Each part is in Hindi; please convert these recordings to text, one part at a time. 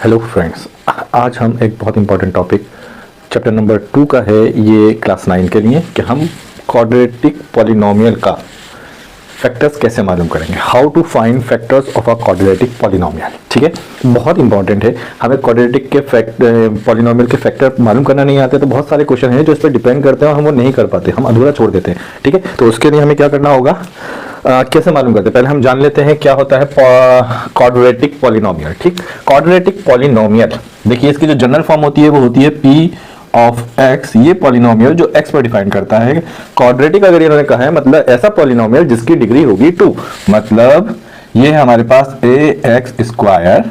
हेलो फ्रेंड्स, आज हम एक बहुत इंपॉर्टेंट टॉपिक चैप्टर नंबर 2 का है। ये क्लास 9 के लिए कि हम क्वाड्रेटिक पॉलिनोमियल का फैक्टर्स कैसे मालूम करेंगे। How to find factors of a quadratic polynomial. ठीक है, बहुत इंपॉर्टेंट है। हमें क्वाड्रेटिक के पॉलिनोमियल के फैक्टर मालूम करना नहीं आते तो बहुत सारे क्वेश्चन हैं जो इस पर डिपेंड करते हैं और हम वो नहीं कर पाते, हम अधूरा छोड़ देते हैं। ठीक है, तो उसके लिए हमें क्या करना होगा, कैसे मालूम करते हैं, पहले हम जान लेते हैं क्या होता है क्वाड्रेटिक पॉलिनोमियल। ठीक, क्वाड्रेटिक पॉलिनोमियल देखिए, इसकी जो जनरल फॉर्म होती है वो होती है पी ऑफ एक्स। ये पॉलिनोमियल जो एक्स पर डिफाइन करता है। क्वाड्रेटिक अगर इन्होंने कहा है मतलब ऐसा पॉलिनोमियल जिसकी डिग्री होगी 2, मतलब ये है हमारे पास a x square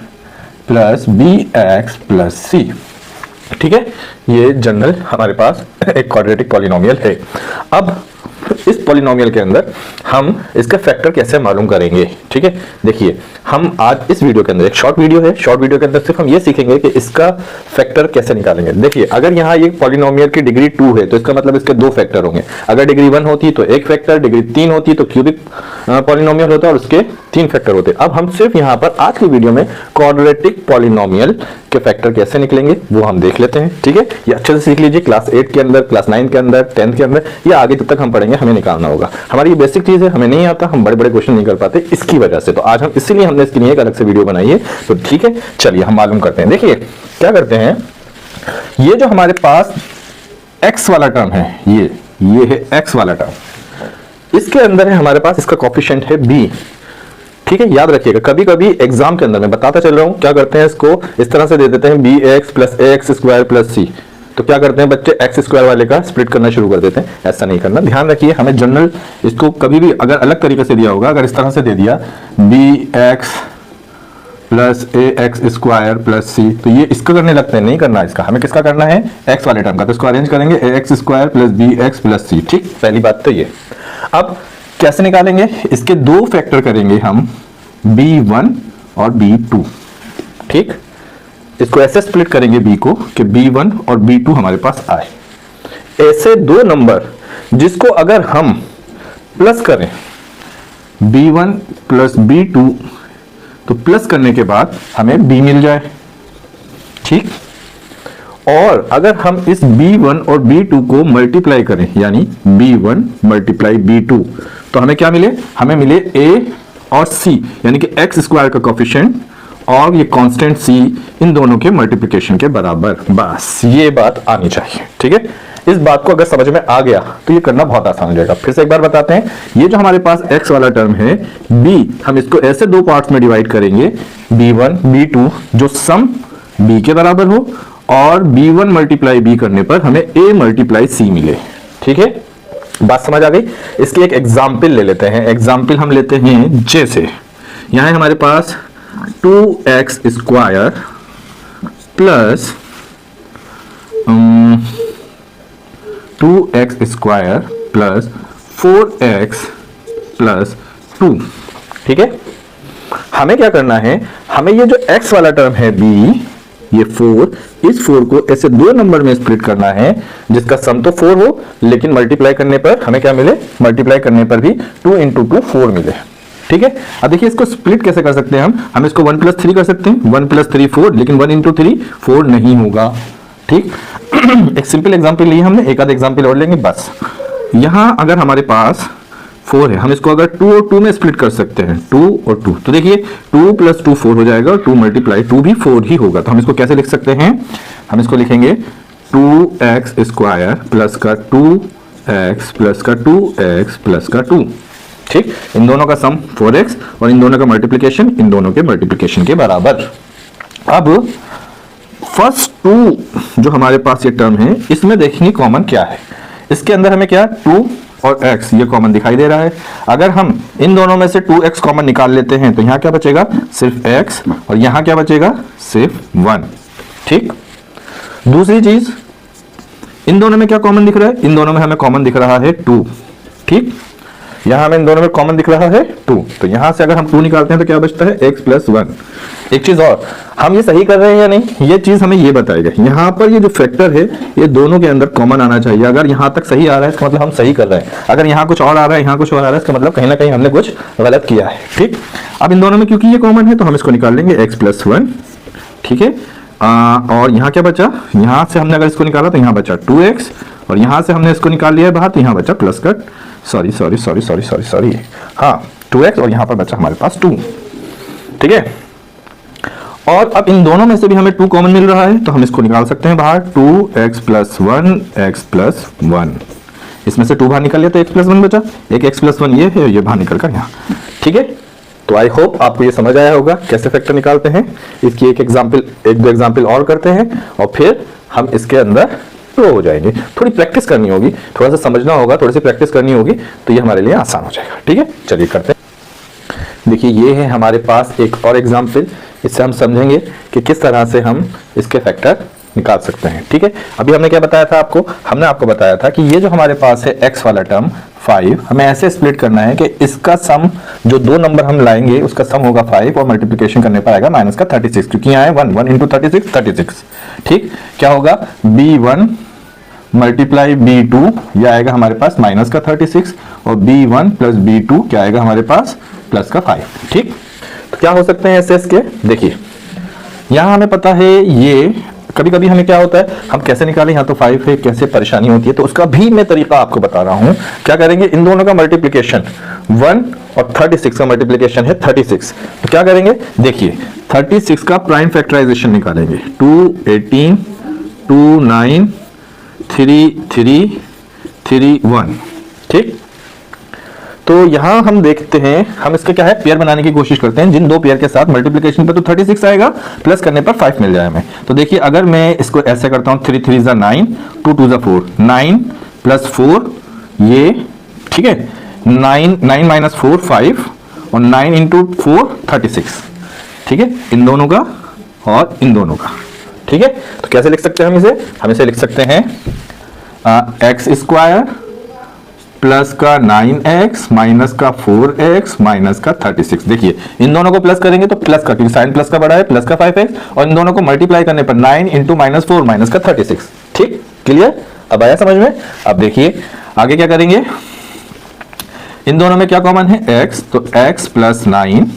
plus b x plus c. ठीक है, ये जनरल हमारे पास एक क्वाड्रेटिक पॉलिनोमियल है। अब इस पॉलिनोमियल के अंदर हम इसका फैक्टर कैसे मालूम करेंगे। ठीक है, देखिए हम आज इस वीडियो के अंदर, एक शॉर्ट वीडियो है, शॉर्ट वीडियो के अंदर सिर्फ हम ये सीखेंगे कि इसका फैक्टर कैसे निकालेंगे। देखिए, अगर यहाँ ये पॉलिनोमियल की डिग्री 2 है तो इसका मतलब इसके 2 फैक्टर होंगे। अगर डिग्री 1 होती तो एक फैक्टर, डिग्री 3 होती तो क्यूबिक पॉलिनोमियल होता और उसके 3 फैक्टर होते। अब हम सिर्फ यहाँ पर आज की वीडियो में क्वाड्रेटिक पॉलिनोमियल के फैक्टर कैसे निकलेंगे वो हम देख लेते हैं। ठीक है, ये अच्छे से सीख लीजिए। क्लास 8 के अंदर, क्लास 9 के अंदर, 10th के अंदर, ये आगे जब तक हम पढ़ेंगे हमें निकालना होगा। हमारी ये बेसिक चीज है, हमें नहीं आता, हम बड़े बड़े क्वेश्चन नहीं कर पाते इसकी वजह से। तो आज हम इसीलिए हमने इसके लिए एक अलग से वीडियो बनाई है। तो ठीक है, चलिए हम मालूम करते हैं। देखिए क्या करते हैं, ये जो हमारे पास x वाला टर्म है, ये है x वाला टर्म, इसके अंदर है हमारे पास इसका कोएफिशिएंट है b। ठीक है, याद रखिएगा, कभी कभी एग्जाम के अंदर मैं बताता चल रहा हूं क्या करते हैं, इसको इस तरह से दे देते हैं बी एक्स प्लस ए एक्स स्क्वायर प्लस सी। तो क्या करते हैं बच्चे, एक्स स्क्वायर वाले का स्प्लिट करना शुरू कर देते हैं। ऐसा नहीं करना, ध्यान रखिए। हमें जनरल इसको कभी भी अगर अलग तरीके से दिया होगा, अगर इस तरह से दे दिया बी एक्स प्लस ए एक्स स्क्वायर प्लस सी, तो ये इसका करने लगते हैं, नहीं करना इसका। हमें किसका करना है, एक्स वाले टर्म का। तो इसको अरेंज करेंगे a x square plus b x plus c. ठीक, पहली बात तो ये। अब कैसे निकालेंगे, इसके 2 फैक्टर करेंगे हम, b1 और b2। ठीक, इसको ऐसे स्प्लिट करेंगे b को कि b1 और b2 हमारे पास आए। ऐसे 2 नंबर जिसको अगर हम प्लस करें b1 प्लस b2, तो प्लस करने के बाद हमें b मिल जाए। ठीक, और अगर हम इस b1 और b2 को मल्टीप्लाई करें, यानी b1 मल्टीप्लाई b2, तो हमें क्या मिले, हमें मिले a और c, यानी कि एक्स स्क्वायर का कोएफिशिएंट और ये कांस्टेंट c, इन दोनों के मल्टीप्लिकेशन के बराबर। बस ये बात आनी चाहिए। ठीक है, इस बात को अगर समझ में आ गया तो ये करना बहुत आसान हो जाएगा। फिर से एक बार बताते हैं, ये जो हमारे पास x वाला टर्म है b, हम इसको ऐसे 2 पार्ट्स में डिवाइड करेंगे, b1 b2, जो सम b के बराबर हो, और b1 मल्टीप्लाई b करने पर हमें a मल्टीप्लाई c मिले। ठीक है, बात समझ आ गई। इसकी एक एग्जाम्पल ले लेते हैं। एग्जाम्पल हम लेते हैं जैसे यहां है हमारे पास 2x square plus 2x square plus 4x plus 2। ठीक है, हमें क्या करना है, हमें ये जो x वाला टर्म है b, ये 4, इस 4 को ऐसे 2 नंबर में स्प्लिट करना है जिसका सम तो 4 हो, लेकिन मल्टीप्लाई करने पर हमें क्या मिले, मल्टीप्लाई करने पर भी 2 इंटू 2 4 मिले। ठीक है, अब देखिए इसको स्प्लिट कैसे कर सकते हैं हम इसको 1 प्लस 3 कर सकते हैं, 1 प्लस 3 4, लेकिन 1 इंटू 3 4 नहीं होगा। ठीक एक सिंपल एग्जाम्पल लिए हमने, एक आध एग्जाम्पल और लेंगे बस। यहां अगर हमारे पास 4 है, हम इसको अगर 2 और 2 में स्प्लिट कर सकते हैं, 2 और 2, तो देखिए 2 प्लस 2 4 हो जाएगा और 2 मल्टीप्लाई 2 भी 4 ही होगा। तो हम इसको कैसे लिख सकते हैं, हम इसको लिखेंगे 2x स्क्वायर प्लस का 2x प्लस का 2x प्लस का 2। ठीक, इन दोनों का सम 4x और इन दोनों का मल्टीप्लिकेशन इन दोनों के मल्टीप्लिकेशन के बराबर। अब फर्स्ट 2 जो हमारे पास ये टर्म है, इसमें देखेंगे कॉमन क्या है। इसके अंदर हमें क्या, 2 और x ये कॉमन दिखाई दे रहा है। अगर हम इन दोनों में से 2x कॉमन निकाल लेते हैं तो यहां क्या बचेगा, सिर्फ x, और यहां क्या बचेगा, सिर्फ 1। ठीक, दूसरी चीज, इन दोनों में क्या कॉमन दिख रहा है, इन दोनों में हमें कॉमन दिख रहा है 2। ठीक, यहां हमें इन दोनों में कॉमन दिख रहा है 2, तो यहां से अगर हम 2 निकालते हैं तो क्या बचता है, x प्लस 1। एक चीज और, हम ये सही कर रहे हैं या नहीं, ये चीज हमें ये बताएगा। यहां पर ये जो फैक्टर है ये दोनों के अंदर कॉमन आना चाहिए। अगर यहां तक सही आ रहा है इसका मतलब हम सही कर रहे हैं, अगर यहां कुछ और आ रहा है, यहां कुछ और आ रहा है, इसका मतलब कहीं ना कहीं हमने कुछ गलत किया है। ठीक, अब इन दोनों में क्योंकि ये कॉमन है तो हम इसको निकाल लेंगे x प्लस 1। ठीक है। और यहाँ क्या बचा, यहाँ से हमने अगर इसको निकाला तो यहाँ बचा 2x, और यहाँ से हमने इसको निकाल लिया है बाहर तो यहाँ बचा प्लस का सॉरी हाँ 2x, और यहाँ पर बचा हमारे पास 2, ठीक है। और अब इन दोनों में से भी हमें 2 कॉमन मिल रहा है तो हम इसको निकाल सकते हैं बाहर, 2x + 1 x + 1, इसमें से 2 बाहर निकल लिया तो x + 1 बचा, एक x + 1 ये है, ये बाहर निकल कर यहाँ, ठीक है। तो आई होप आपको ये समझ आया होगा कैसे फैक्टर निकालते हैं। इसकी एक दो एग्जाम्पल और करते हैं और फिर हम इसके अंदर प्रो हो जाएंगे। थोड़ी प्रैक्टिस करनी होगी, थोड़ा सा समझना होगा, थोड़ी सी प्रैक्टिस करनी होगी तो ये हमारे लिए आसान हो जाएगा, ठीक है। चलिए करते हैं। देखिए ये है हमारे पास एक और एग्जाम्पल, इससे हम समझेंगे कि किस तरह से हम इसके फैक्टर निकाल सकते हैं, ठीक है। अभी हमने क्या बताया था आपको, हमने आपको बताया था कि ये जो हमारे पास है x वाला टर्म 5, हमें ऐसे स्प्लिट करना है कि इसका सम, जो 2 नंबर हम लाएंगे उसका सम होगा 5 और मल्टीप्लिकेशन करने पर आएगा -36, क्योंकि यहाँ है 1 × 36 36, ठीक। क्या होगा, b1 × b2, यह आएगा हमारे पास -36, और b1 + b2 क्या आएगा हमारे पास +5, ठीक। तो क्या हो सकते हैं ऐसे इसके, देखिए यहाँ हमें पता है, ये कभी कभी हमें क्या होता है, हम कैसे निकालें, यहाँ तो 5 है, कैसे परेशानी होती है, तो उसका भी मैं तरीका आपको बता रहा हूं। क्या करेंगे, इन दोनों का मल्टीप्लिकेशन 1 और 36 का मल्टीप्लिकेशन है 36, तो क्या करेंगे, देखिए 36 का प्राइम फैक्टराइजेशन निकालेंगे, 2 18 2 9 3 3 3 1, ठीक। तो यहां हम देखते हैं, हम इसका क्या है, पेयर बनाने की कोशिश करते हैं, जिन 2 पेयर के साथ मल्टीप्लिकेशन पे तो 36 आएगा, प्लस करने पर 5 मिल जाए हमें। तो देखिए अगर मैं इसको ऐसे करता हूं, 3 3 9, 2 2 4, 9 + 4 ये, ठीक है, 9 - 4 5, और 9 × 4 36, ठीक है, इन दोनों का और इन दोनों का, ठीक है। तो कैसे लिख सकते हैं हम इसे लिख सकते हैं x² प्लस का 9x माइनस का 4x माइनस का 36। देखिए इन दोनों को प्लस करेंगे तो प्लस का, क्योंकि साइन प्लस का बड़ा है, प्लस का 5x, और इन दोनों को मल्टीप्लाई करने पर 9 × -4 माइनस का 36, ठीक, क्लियर। अब आया समझ में। अब देखिए आगे क्या करेंगे, इन दोनों में क्या कॉमन है, x, तो x + 9,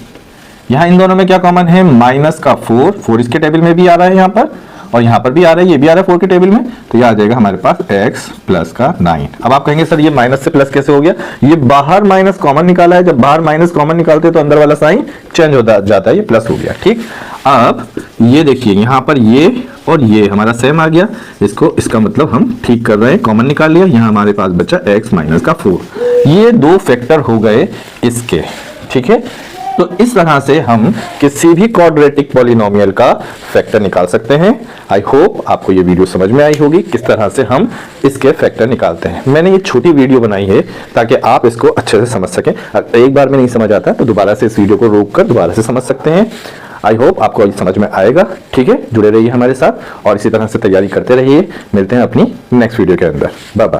यहां इन दोनों में क्या कॉमन है, -4 इसके टेबल में भी आ रहा है यहाँ पर, और यहाँ पर भी आ रहा है, ये भी आ रहा है 4 के टेबल में, तो ये आ जाएगा हमारे पास x + 9। अब आप कहेंगे सर ये माइनस से प्लस कैसे हो गया, ये बाहर माइनस कॉमन निकाला है, जब बाहर माइनस कॉमन निकालते हैं तो अंदर वाला साइन चेंज हो जाता है, ये प्लस हो गया, ठीक। अब ये देखिए यहाँ पर ये और ये हमारा सेम आ गया, इसका मतलब हम ठीक कर रहे हैं, कॉमन निकाल लिया, यहाँ हमारे पास बचा x - 4, ये 2 फैक्टर हो गए इसके, ठीक है। तो इस तरह से हम किसी भी क्वाड्रेटिक पॉलिनोमियल का फैक्टर निकाल सकते हैं। आई होप आपको ये वीडियो समझ में आई होगी किस तरह से हम इसके फैक्टर निकालते हैं। मैंने ये छोटी वीडियो बनाई है ताकि आप इसको अच्छे से समझ सकें। एक बार में नहीं समझ आता तो दोबारा से इस वीडियो को रोक कर दोबारा से समझ सकते हैं। आई होप आपको ये समझ में आएगा, ठीक है। जुड़े रहिए हमारे साथ और इसी तरह से तैयारी करते रहिए। मिलते हैं अपनी नेक्स्ट वीडियो के अंदर। Bye bye.